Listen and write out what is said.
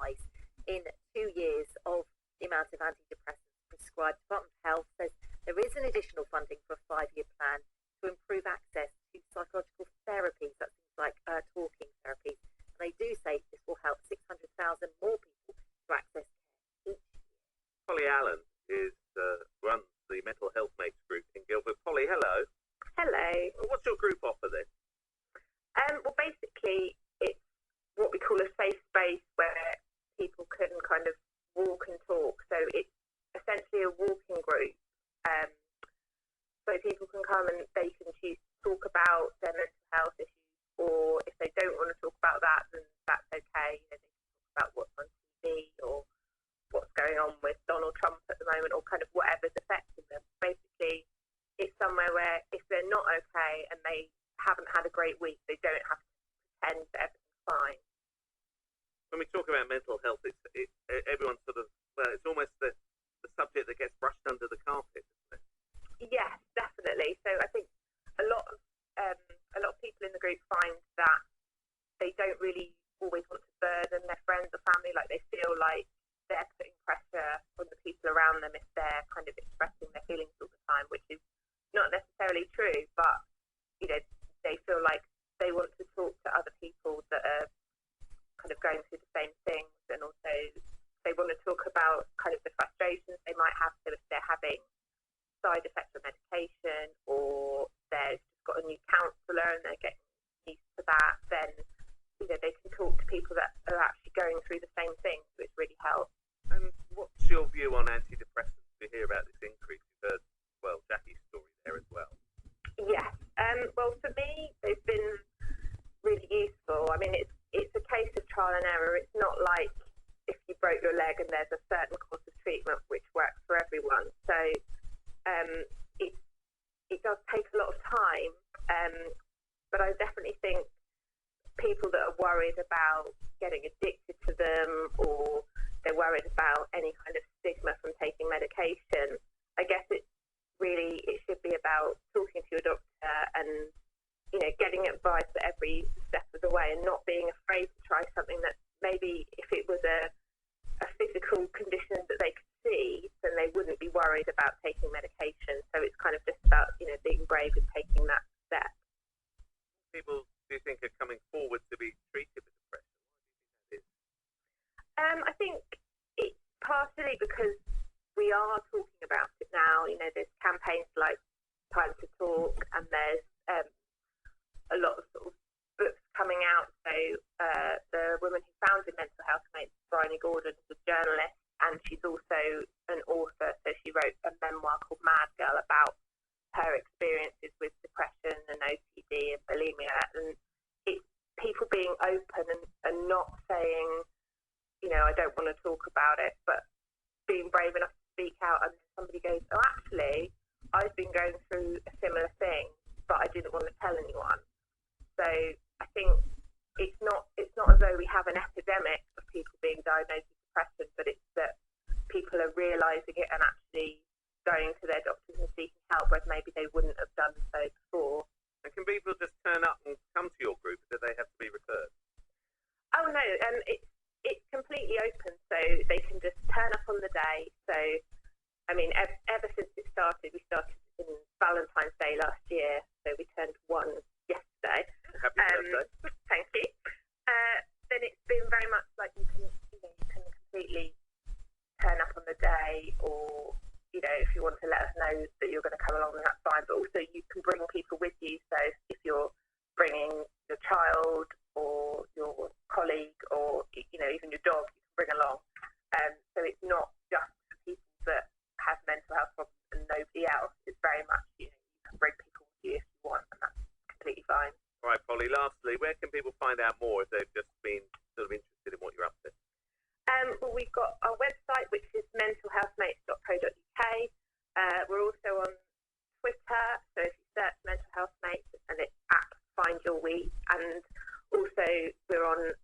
rise in 2 years of the amount of antidepressants prescribed. Department of Health says there is an additional funding for a 5-year plan to improve access to psychological therapies. That's things like talking therapies. And they do say this will help 600,000 more people to access care each year. Polly Allen runs the Mental Health Mates group in Guildford. Polly, hello. Hello. What's your group offer then? Well, basically, it's what we call a safe space where people can kind of walk and talk. So it's essentially a walking group. So people can come and they can choose to talk about their mental health issues, or if they don't want to talk about that, then that's okay. They can talk about what's on TV or what's going on with Donald Trump at the moment, or kind of whatever's affecting them. Basically, it's somewhere where if they're not okay and they haven't had a great week, they don't have to pretend that everything's fine. When we talk about mental health, everyone sort of, well, it's almost the subject that gets brushed under the carpet, isn't it? Yes, definitely. So I think a lot of people in the group find that they don't really always want to burden their friends or family. Like they feel like they're putting pressure on the people around them if they're kind of expressing their feelings all the time, which is not necessarily true, but they feel like they want to talk to other people that are kind of going through the same things, and also they want to talk about kind of the frustrations they might have. So if they're having side effects of medication, or they've just got a new counsellor and they're getting used to that, then they can talk to people that are actually going through the same thing, which really helps. And what's your view on antidepressants? We hear about this increase. You've heard, well, Jackie's story there as well. Yes. Well, for me, they've been really useful. I mean, it's a case of trial and error. It's not like if you broke your leg and there's a certain course of treatment which works for everyone. So it does take a lot of time, but I definitely think people that are worried about getting addicted to them, or they're worried about any kind of stigma from taking medication, I guess it should be about talking to your doctor and getting advice at every step of the way, and not being afraid to try something that maybe if it was a physical condition that they could see, then they wouldn't be worried about taking medication. So it's kind of just about being brave and taking that step. People, do you think, are coming forward to be treated with depression? Why do you think that is? I think it's partially because we are talking about it now. There's campaigns like Time to Talk, and there's a lot of sort of books coming out. So the woman who founded Mental Health Mates, Bryony Gordon, is a journalist, and she's also an author. So she wrote a memoir called Mad Girl about her experiences with depression and OCD and bulimia. And it's people being open and not saying, I don't want to talk about it, but being brave enough to speak out, and somebody goes, oh, actually, I've been going through a similar thing, but I didn't want to tell anyone. So I think it's not as though we have an epidemic of people being diagnosed with depression, but it's that people are realising it and actually going to their doctors and seeking help, whereas maybe they wouldn't have done so before. And can people just turn up and come to your group, or do they have to be referred? Oh no, it's completely open, so they can just turn up on the day. So I mean, ever since we started in Valentine's Day last year, so we turned 1 yesterday. Happy birthday. Thank you. Then it's been very much like you can completely turn up on the day, or if you want to let us know that you're going to come along, then that's fine. But also you can bring people with you. So if you're bringing your child or your colleague, or even your dog, you can bring along. So it's not just for people that have mental health problems and nobody else. It's very much you can bring people with you if you want, and that's completely fine. All right, Polly, lastly, where can people find out more if they've just been sort of interested in what you're up to? Well, we've got our website, which is mentalhealthmates.co.uk. We're also on Twitter, so if you search Mental Health Mates, and it's at Find Your We. And also we're on